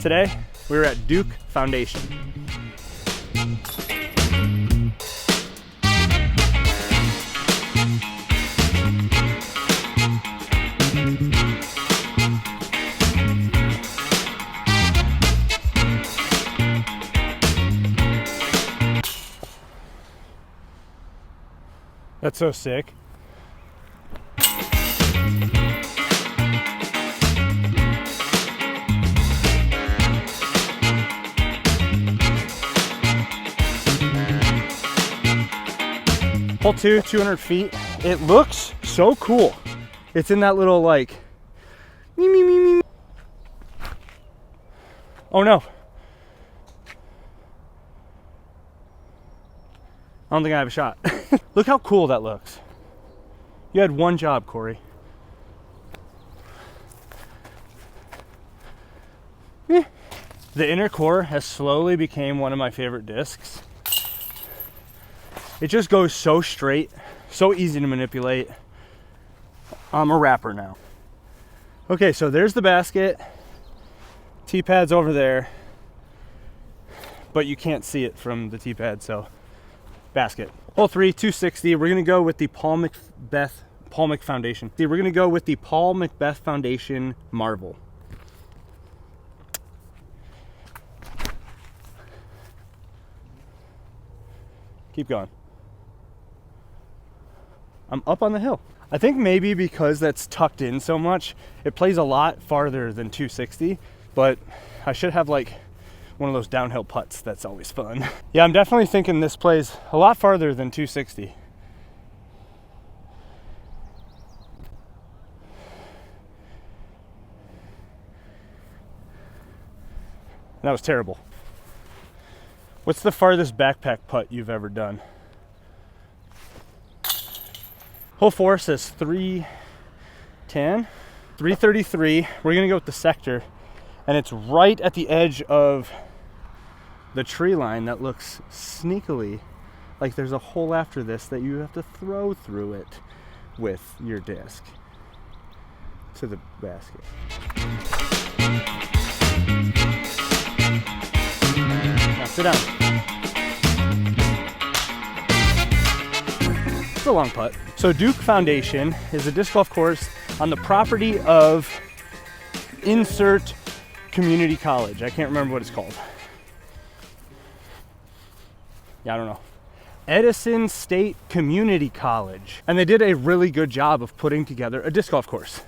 Today, we're at Duke Foundation. That's so sick. Hole 2, 200 feet. It looks so cool. It's in that little like, me, me, me, me. Oh no. I don't think I have a shot. Look how cool that looks. You had one job, Corey. The inner core has slowly become one of my favorite discs. It just goes so straight, so easy to manipulate. I'm a rapper now. Okay, so there's the basket. T-pad's over there, but you can't see it from the T-pad, so basket. Hole 3, 260. We're gonna go with the Paul Macbeth Foundation. We're gonna go with the Paul Macbeth Foundation Marvel. Keep going. I'm up on the hill. I think maybe because that's tucked in so much, it plays a lot farther than 260, but I should have like one of those downhill putts. That's always fun. Yeah, I'm definitely thinking this plays a lot farther than 260. That was terrible. What's the farthest backpack putt you've ever done? Hole 4 says 310, 333. We're gonna go with the sector, and it's right at the edge of the tree line that looks sneakily like there's a hole after this that you have to throw through it with your disc to the basket. Now sit down. It's a long putt. So Duke Foundation is a disc golf course on the property of insert community college. I can't remember what it's called. Yeah, I don't know. Edison State Community College. And they did a really good job of putting together a disc golf course.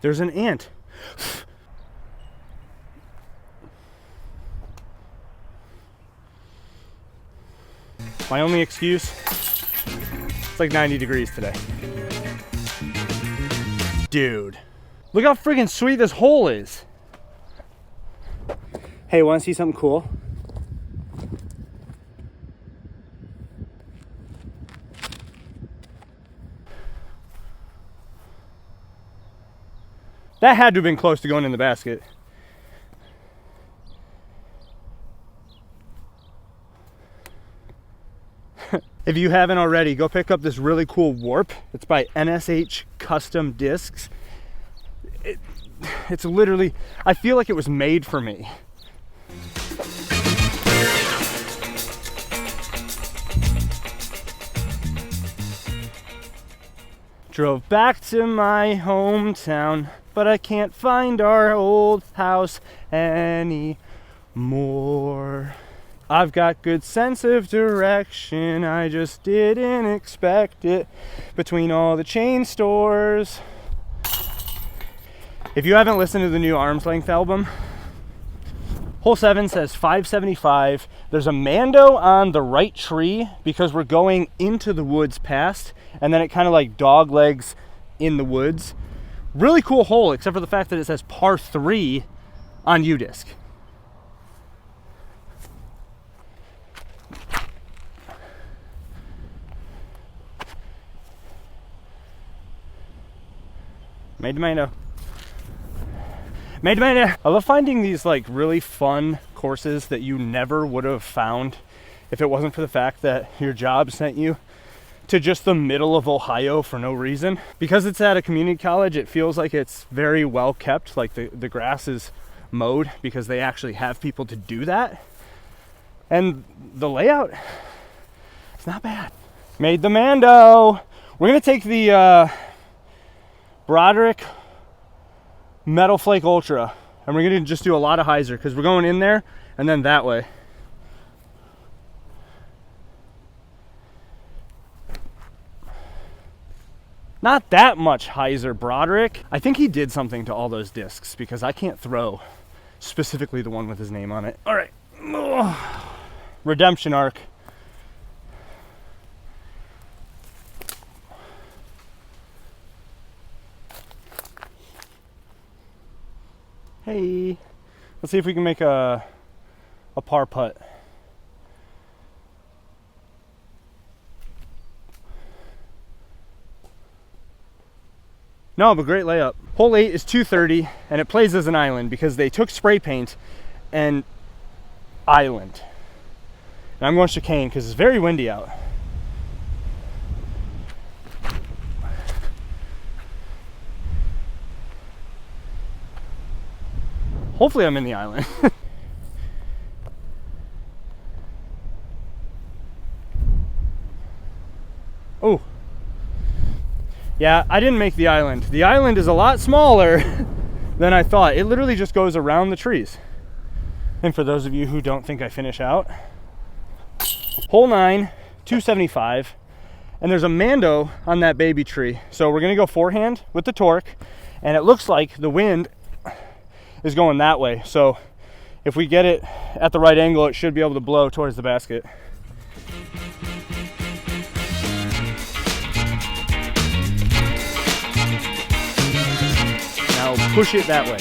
There's an ant. My only excuse, it's like 90 degrees today. Dude, look how friggin' sweet this hole is. Hey, wanna see something cool? That had to have been close to going in the basket. If you haven't already, go pick up this really cool warp. It's by NSH Custom Discs. It's literally, I feel like it was made for me. Drove back to my hometown, but I can't find our old house anymore. I've got good sense of direction, I just didn't expect it between all the chain stores. If you haven't listened to the new Arm's Length album, hole 7 says 575. There's a Mando on the right tree because we're going into the woods past, and then it kind of like dog legs in the woods. Really cool hole, except for the fact that it says par 3 on U-disc. Made the Mando. Made the Mando. I love finding these like really fun courses that you never would have found if it wasn't for the fact that your job sent you to just the middle of Ohio for no reason. Because it's at a community college, it feels like it's very well kept. Like the grass is mode because they actually have people to do that. And the layout, it's not bad. Made the Mando. We're gonna take the Broderick Metal Flake Ultra, and we're gonna just do a lot of hyzer because we're going in there and then that way. Not that much hyzer, Broderick. I think he did something to all those discs because I can't throw specifically the one with his name on it. All right, redemption arc. Hey, let's see if we can make a par putt. No, but great layup. Hole 8 is 230, and it plays as an island because they took spray paint and island. And I'm going chicane because it's very windy out. Hopefully I'm in the island. Oh. Yeah, I didn't make the island. The island is a lot smaller than I thought. It literally just goes around the trees. And for those of you who don't think I finish out, hole 9, 275, and there's a Mando on that baby tree. So we're gonna go forehand with the torque, and it looks like the wind is going that way. So if we get it at the right angle, it should be able to blow towards the basket. Push it that way.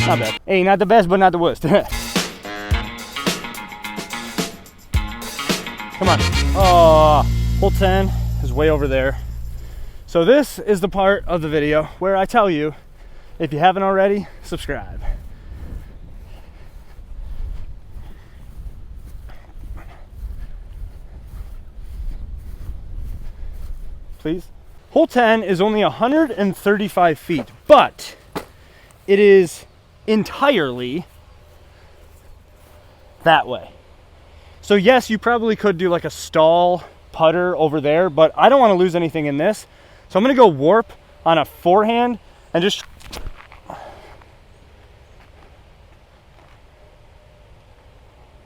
Not bad. Hey, not the best, but not the worst. Come on. Oh, hole 10 is way over there. So this is the part of the video where I tell you, if you haven't already, subscribe. Please. Hole 10 is only 135 feet, but it is entirely that way. So yes, you probably could do like a stall putter over there, but I don't want to lose anything in this. So I'm going to go warp on a forehand and just...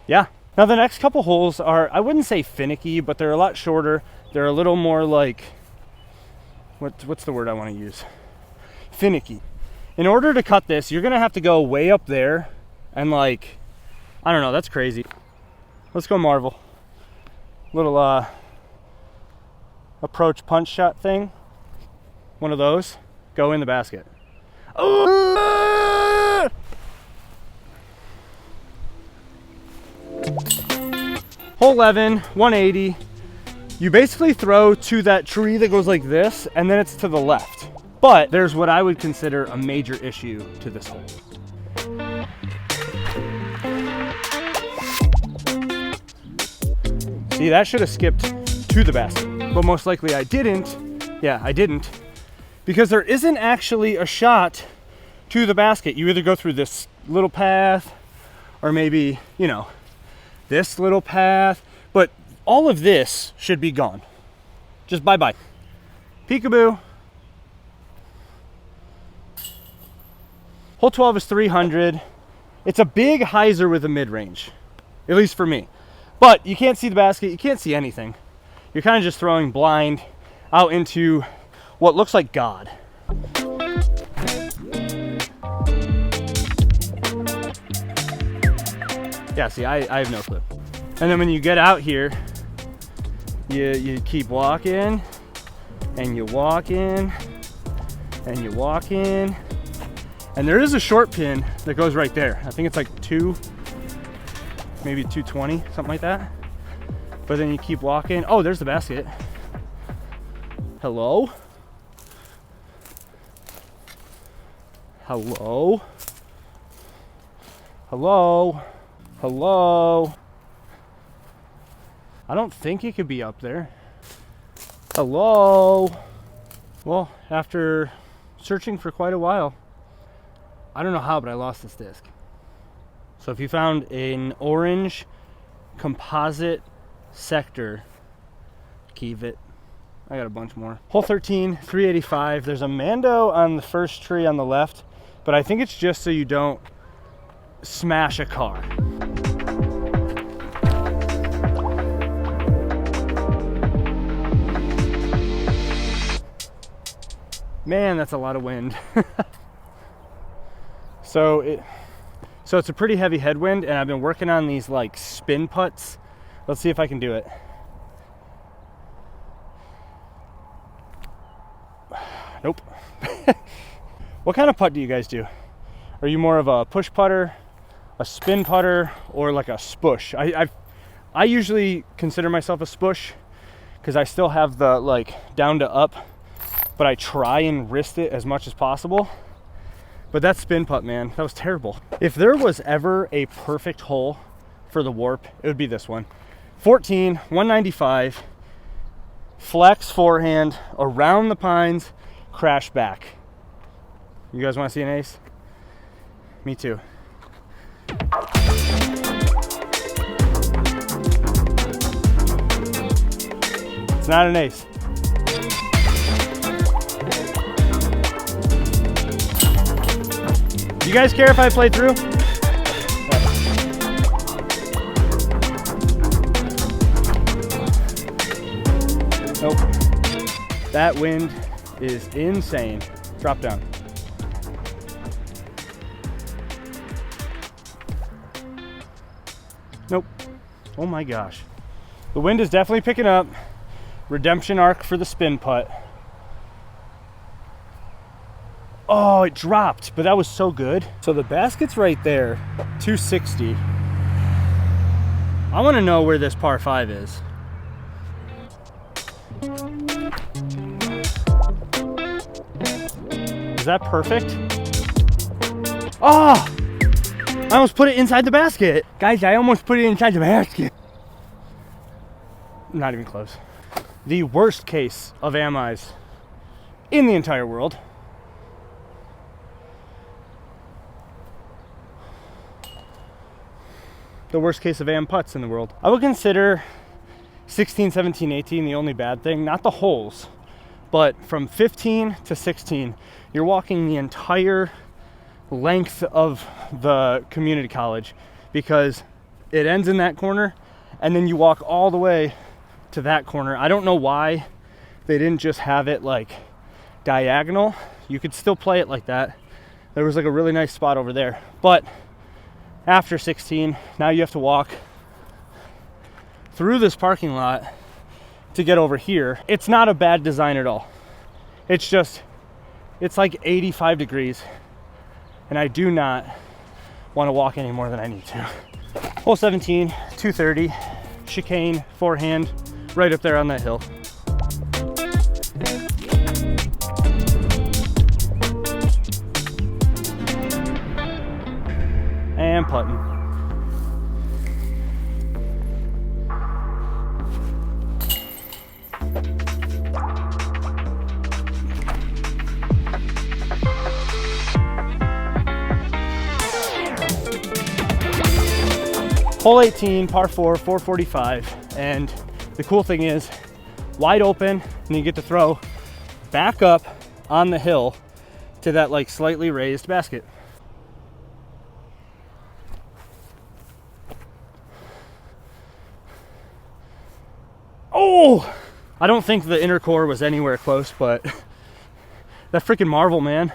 Yeah. Now the next couple holes are, I wouldn't say finicky, but they're a lot shorter. They're a little more like... What's the word I want to use? Finicky. In order to cut this, you're gonna have to go way up there and like, I don't know, that's crazy. Let's go Marvel. Little approach punch shot thing. One of those. Go in the basket. Oh! Hole 11, 180. You basically throw to that tree that goes like this, and then it's to the left. But there's what I would consider a major issue to this hole. See, that should have skipped to the basket, but most likely I didn't. Yeah, I didn't, because there isn't actually a shot to the basket. You either go through this little path, or maybe, you know, this little path, but all of this should be gone. Just bye-bye. Peekaboo. Hole 12 is 300. It's a big hyzer with a mid-range, at least for me. But you can't see the basket, you can't see anything. You're kind of just throwing blind out into what looks like God. Yeah, see, I have no clue. And then when you get out here, you keep walking, and you walk in, and you walk in, and there is a short pin that goes right there. I think it's like maybe 220, something like that. But then you keep walking. Oh, there's the basket. Hello? Hello? Hello? Hello? I don't think it could be up there. Hello? Well, after searching for quite a while. I don't know how, but I lost this disc. So if you found an orange composite sector, keep it. I got a bunch more. Hole 13, 385. There's a Mando on the first tree on the left, but I think it's just so you don't smash a car. Man, that's a lot of wind. So it's a pretty heavy headwind, and I've been working on these like spin putts. Let's see if I can do it. Nope. What kind of putt do you guys do? Are you more of a push putter, a spin putter, or like a spush? I usually consider myself a spush because I still have the like down to up, but I try and wrist it as much as possible. But that spin putt, man, that was terrible. If there was ever a perfect hole for the warp, it would be this one. 14, 195, flex forehand, around the pines, crash back. You guys want to see an ace? Me too. It's not an ace. Do you guys care if I play through? Nope. That wind is insane. Drop down. Nope. Oh my gosh. The wind is definitely picking up. Redemption arc for the spin putt. Oh, it dropped, but that was so good. So the basket's right there, 260. I want to know where this par 5 is. Is that perfect? Oh! I almost put it inside the basket. Guys, I almost put it inside the basket. Not even close. The worst case of AMIs in the entire world. The worst case of AM putts in the world. I would consider 16, 17, 18 the only bad thing. Not the holes, but from 15 to 16, you're walking the entire length of the community college because it ends in that corner and then you walk all the way to that corner. I don't know why they didn't just have it like diagonal. You could still play it like that. There was like a really nice spot over there, but after 16, now you have to walk through this parking lot to get over here. It's not a bad design at all. It's just, it's like 85 degrees and I do not want to walk any more than I need to. Hole 17, 230, chicane, forehand, right up there on that hill. And putting. Hole 18, par 4, 445. And the cool thing is, wide open, and you get to throw back up on the hill to that like slightly raised basket. I don't think the inner core was anywhere close, but that freaking marvel, man.